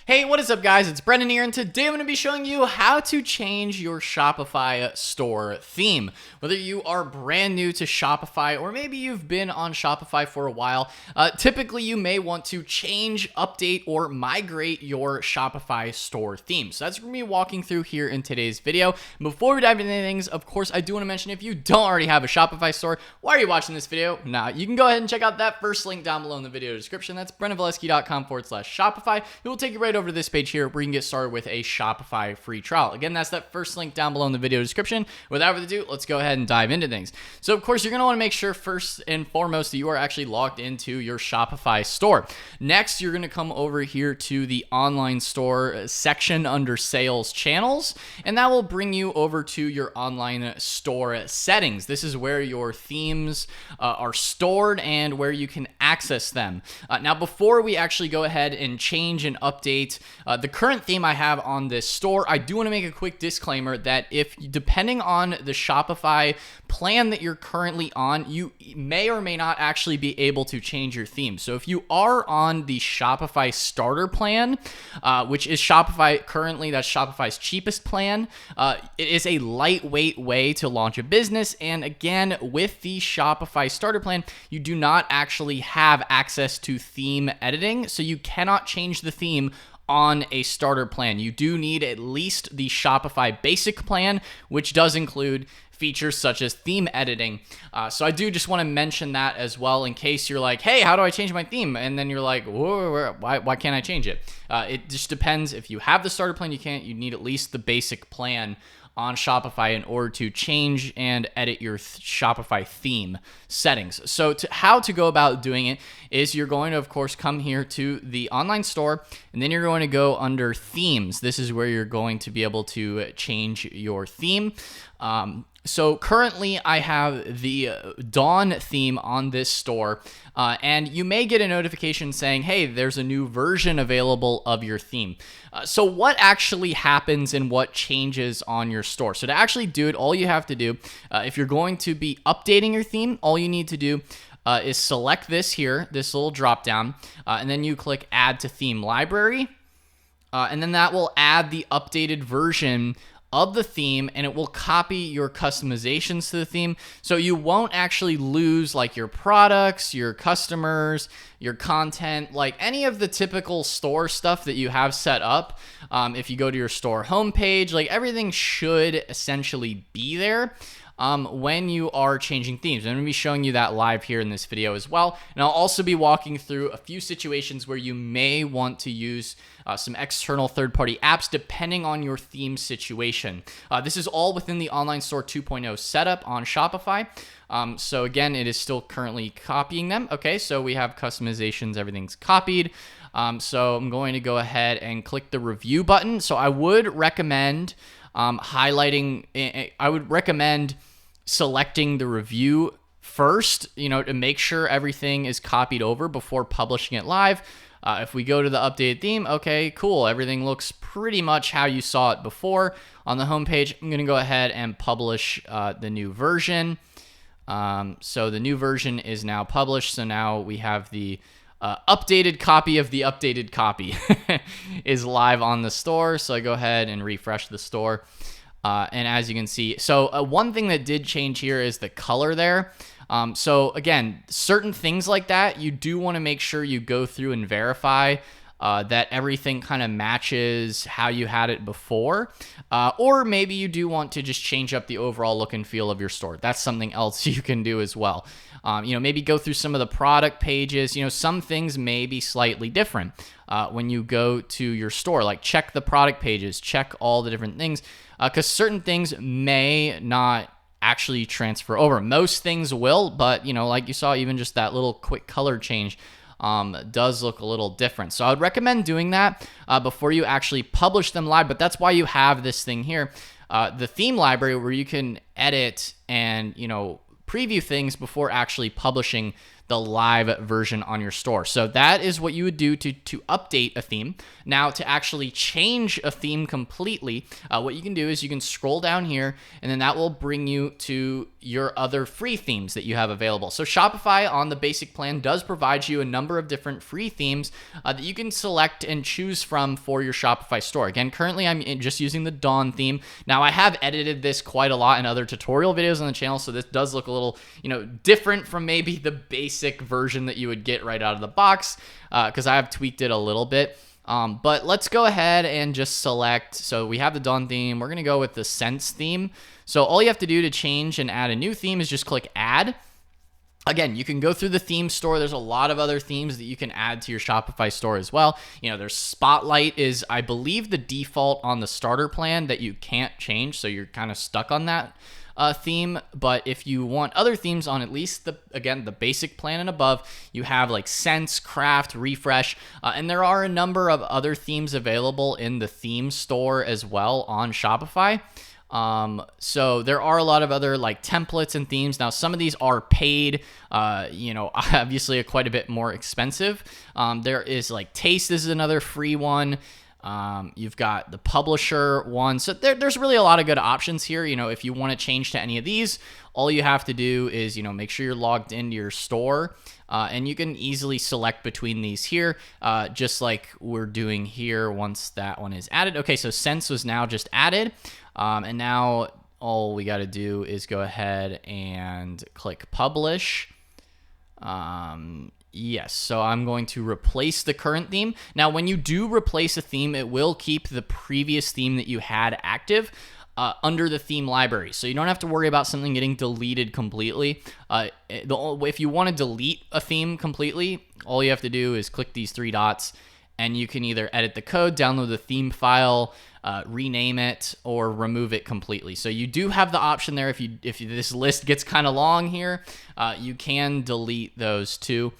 Hey, what is up guys? It's Brendan here, and today I'm going to be showing you how to change your Shopify store theme. Whether you are brand new to Shopify or maybe you've been on Shopify for a while, typically you may want to change, update, or migrate your Shopify store theme. So that's what we're going to be walking through here in today's video. Before we dive into things, of course, I do want to mention if you don't already have a Shopify store, why are you watching this video? Now, you can go ahead and check out that first link down below in the video description. That's brendanvalesky.com/Shopify. It will take you right over to this page here where you can get started with a Shopify free trial. Again, that's that first link down below in the video description. Without further ado, let's go ahead and dive into things. So of course, you're going to want to make sure first and foremost that you are actually logged into your Shopify store. Next, you're going to come over here to the online store section under sales channels, and that will bring you over to your online store settings. This is where your themes are stored and where you can access them. Now, before we actually go ahead and change and update the current theme I have on this store, I do want to make a quick disclaimer that if, depending on the Shopify plan that you're currently on, you may or may not actually be able to change your theme. So if you are on the Shopify starter plan, which is Shopify currently, that's Shopify's cheapest plan, it is a lightweight way to launch a business. And again, with the Shopify starter plan, you do not actually have access to theme editing, so you cannot change the theme on a starter plan. You do need at least the Shopify basic plan, which does include features such as theme editing. So I do just want to mention that as well, in case you're like, hey, how do I change my theme? And then you're like, whoa, why can't I change it? It just depends. If you have the starter plan, you can't. You need at least the basic plan on Shopify in order to change and edit your Shopify theme settings. So how to go about doing it is you're going to, of course, come here to the online store, and then you're going to go under themes. This is where you're going to be able to change your theme. So currently I have the Dawn theme on this store, and you may get a notification saying, hey, there's a new version available of your theme. So what actually happens and what changes on your store? So to actually do it, all you have to do, if you're going to be updating your theme, all you need to do is select this here, this little drop down, and then you click Add to Theme Library, and then that will add the updated version of the theme, and it will copy your customizations to the theme. So you won't actually lose like your products, your customers, your content, like any of the typical store stuff that you have set up. If you go to your store homepage, like everything should essentially be there when you are changing themes. I'm going to be showing you that live here in this video as well. And I'll also be walking through a few situations where you may want to use some external third-party apps depending on your theme situation. This is all within the Online Store 2.0 setup on Shopify. So again, it is still currently copying them. Okay, so we have customizations, everything's copied. So I'm going to go ahead and click the review button. So I would recommend selecting the review first, to make sure everything is copied over before publishing it live. If we go to the updated theme, okay, cool. Everything looks pretty much how you saw it before. On the homepage, I'm going to go ahead and publish the new version. So the new version is now published. So now we have the updated copy of the updated copy is live on the store. So I go ahead and refresh the store. And as you can see, so one thing that did change here is the color there. So again, certain things like that, you do want to make sure you go through and verify that everything kind of matches how you had it before. Or maybe you do want to just change up the overall look and feel of your store. That's something else you can do as well. Maybe go through some of the product pages. Some things may be slightly different when you go to your store. Like check the product pages, check all the different things, because certain things may not actually transfer over. Most things will, but like you saw, even just that little quick color change does look a little different. So I would recommend doing that before you actually publish them live. But that's why you have this thing here, the theme library, where you can edit and preview things before actually publishing the live version on your store. So that is what you would do to update a theme. Now, to actually change a theme completely, what you can do is you can scroll down here, and then that will bring you to your other free themes that you have available. So Shopify on the basic plan does provide you a number of different free themes that you can select and choose from for your Shopify store. Again, currently I'm just using the Dawn theme. Now, I have edited this quite a lot in other tutorial videos on the channel, so this does look a little, different from maybe the basic version that you would get right out of the box, because I have tweaked it a little bit. But let's go ahead and just select. So we have the Dawn theme. We're going to go with the Sense theme. So all you have to do to change and add a new theme is just click Add. Again, you can go through the theme store. There's a lot of other themes that you can add to your Shopify store as well. There's Spotlight is, I believe, the default on the starter plan that you can't change. So you're kind of stuck on that theme. But if you want other themes on at least the basic plan and above, you have like Sense, Craft, Refresh, and there are a number of other themes available in the theme store as well on Shopify. So there are a lot of other like templates and themes. Now, some of these are paid, obviously quite a bit more expensive. There is like Taste, this is another free one. You've got the publisher one. So there's really a lot of good options here. If you want to change to any of these, all you have to do is, make sure you're logged into your store, and you can easily select between these here, just like we're doing here once that one is added. Okay, so Sense was now just added, and now all we got to do is go ahead and click Publish. Yes, so I'm going to replace the current theme. Now, when you do replace a theme, it will keep the previous theme that you had active under the theme library. So you don't have to worry about something getting deleted completely. If you want to delete a theme completely, all you have to do is click these three dots, and you can either edit the code, download the theme file, rename it, or remove it completely. So you do have the option there. If this list gets kind of long here, you can delete those too.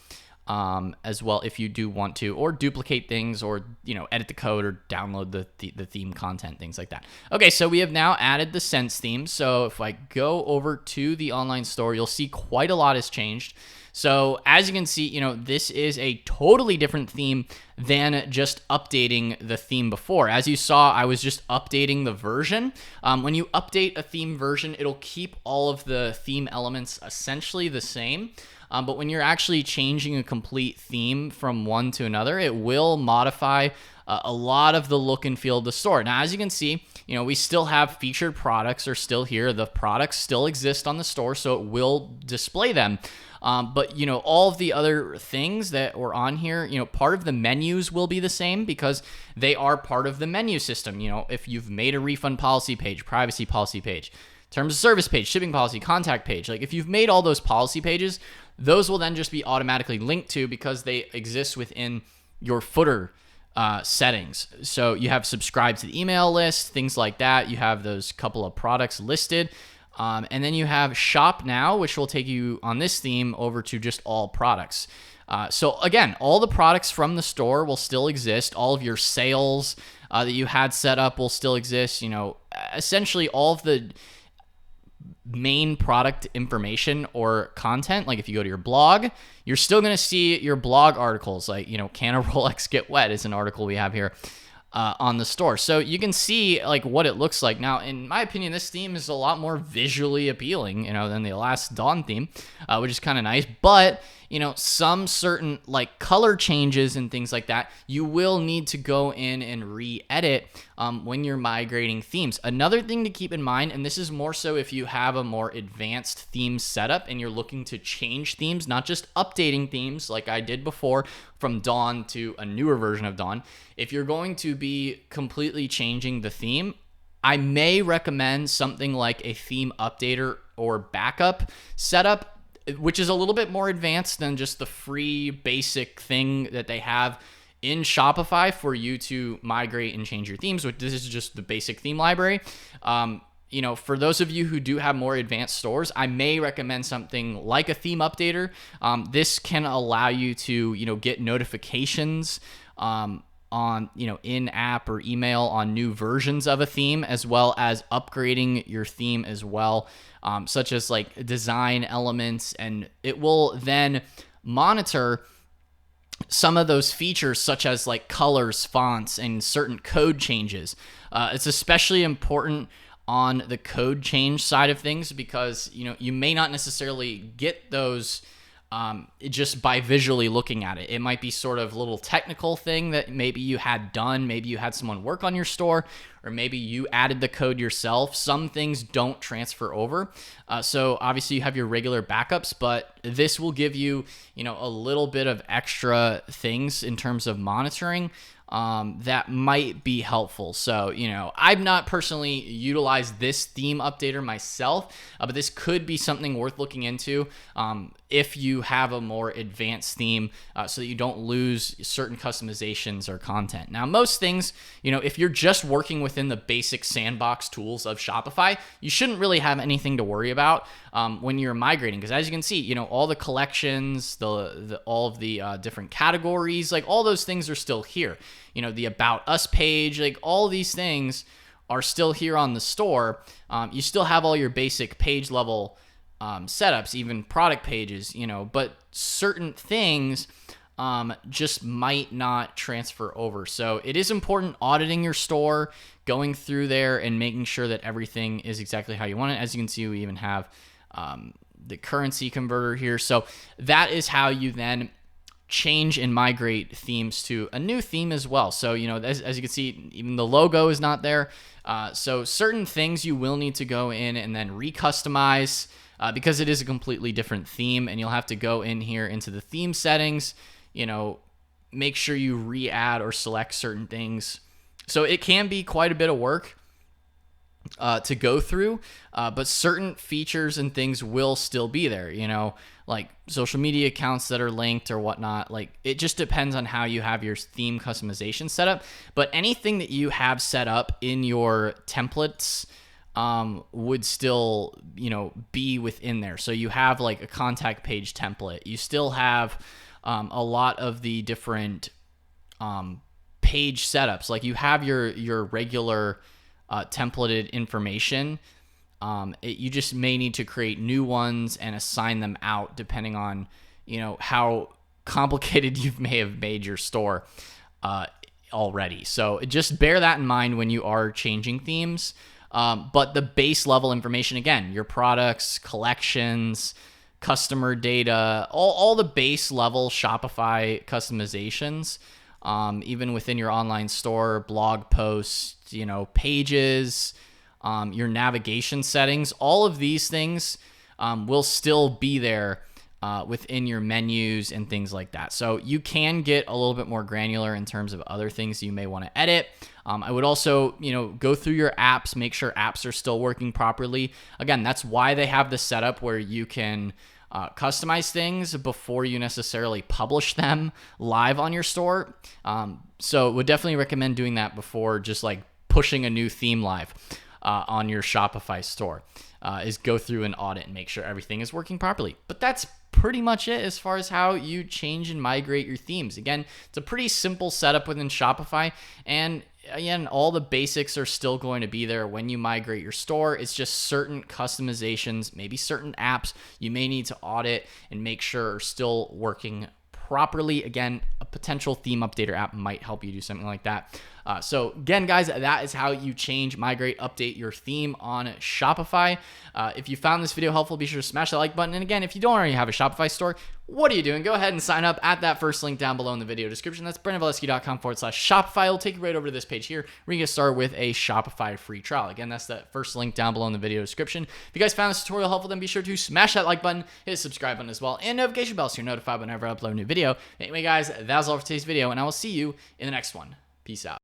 As well, if you do want to, or duplicate things, or edit the code, or download the theme content, things like that. Okay, so we have now added the Sense theme. So if I go over to the online store, you'll see quite a lot has changed. So as you can see, this is a totally different theme than just updating the theme before. As you saw, I was just updating the version. When you update a theme version, it'll keep all of the theme elements essentially the same. But when you're actually changing a complete theme from one to another, it will modify a lot of the look and feel of the store. Now, as you can see, we still have featured products are still here. The products still exist on the store, so it will display them. But, all of the other things that were on here, part of the menus will be the same because they are part of the menu system. If you've made a refund policy page, privacy policy page, terms of service page, shipping policy, contact page, like if you've made all those policy pages, those will then just be automatically linked to because they exist within your footer settings. So you have subscribe to the email list, things like that. You have those couple of products listed. And then you have Shop Now, which will take you on this theme over to just all products. So again, all the products from the store will still exist. All of your sales that you had set up will still exist. Essentially all of the main product information or content. Like if you go to your blog, you're still going to see your blog articles. Like, can a Rolex get wet is an article we have here on the store. So you can see like what it looks like. Now, in my opinion, this theme is a lot more visually appealing, than the last Dawn theme, which is kind of nice. But, some certain like color changes and things like that, you will need to go in and re-edit when you're migrating themes. Another thing to keep in mind, and this is more so if you have a more advanced theme setup and you're looking to change themes, not just updating themes like I did before from Dawn to a newer version of Dawn. If you're going to be completely changing the theme, I may recommend something like a theme updater or backup setup, which is a little bit more advanced than just the free basic thing that they have in Shopify for you to migrate and change your themes, which this is just the basic theme library. For those of you who do have more advanced stores, I may recommend something like a theme updater. This can allow you to, get notifications on, in-app or email on new versions of a theme, as well as upgrading your theme as well, such as like design elements, and it will then monitor some of those features, such as like colors, fonts, and certain code changes. It's especially important on the code change side of things because you may not necessarily get those just by visually looking at it. It might be sort of a little technical thing that maybe you had done, maybe you had someone work on your store, or maybe you added the code yourself. Some things don't transfer over. So obviously you have your regular backups, but this will give you, a little bit of extra things in terms of monitoring that might be helpful. So, I've not personally utilized this theme updater myself, but this could be something worth looking into if you have a more advanced theme so that you don't lose certain customizations or content. Now, most things, if you're just working within the basic sandbox tools of Shopify, you shouldn't really have anything to worry about when you're migrating. Because as you can see, all the collections, all of the different categories, like all those things are still here. The About Us page, like all these things are still here on the store. You still have all your basic page level setups, even product pages, but certain things just might not transfer over. So it is important auditing your store, going through there and making sure that everything is exactly how you want it. As you can see, we even have the currency converter here. So that is how you then change and migrate themes to a new theme as well. So, as you can see, even the logo is not there. So certain things you will need to go in and then recustomize because it is a completely different theme, and you'll have to go in here into the theme settings, make sure you re-add or select certain things. So it can be quite a bit of work to go through, but certain features and things will still be there, like social media accounts that are linked or whatnot. Like, it just depends on how you have your theme customization set up, but anything that you have set up in your templates would still, be within there. So you have like a contact page template. You still have a lot of the different page setups. Like, you have your regular templated information. You just may need to create new ones and assign them out depending on, how complicated you may have made your store already. So just bear that in mind when you are changing themes. But the base level information, again, your products, collections, customer data, all the base level Shopify customizations, even within your online store, blog posts, pages, your navigation settings, all of these things will still be there within your menus and things like that. So you can get a little bit more granular in terms of other things you may want to edit. I would also, go through your apps, make sure apps are still working properly. Again, that's why they have the setup where you can customize things before you necessarily publish them live on your store. So would definitely recommend doing that before just like pushing a new theme live on your Shopify store, is go through and audit and make sure everything is working properly. But that's pretty much it as far as how you change and migrate your themes. Again, it's a pretty simple setup within Shopify, and again, all the basics are still going to be there when you migrate your store. It's just certain customizations, maybe certain apps you may need to audit and make sure are still working properly. Again, a potential theme updater app might help you do something like that. So again, guys, that is how you change, migrate, update your theme on Shopify. If you found this video helpful, be sure to smash that like button. And again, if you don't already have a Shopify store, what are you doing? Go ahead and sign up at that first link down below in the video description. That's BrandonValesky.com/Shopify. It'll take you right over to this page here where you can get started with a Shopify free trial. Again, that's that first link down below in the video description. If you guys found this tutorial helpful, then be sure to smash that like button, hit the subscribe button as well, and notification bell so you're notified whenever I upload a new video. Anyway, guys, that was all for today's video, and I will see you in the next one. Peace out.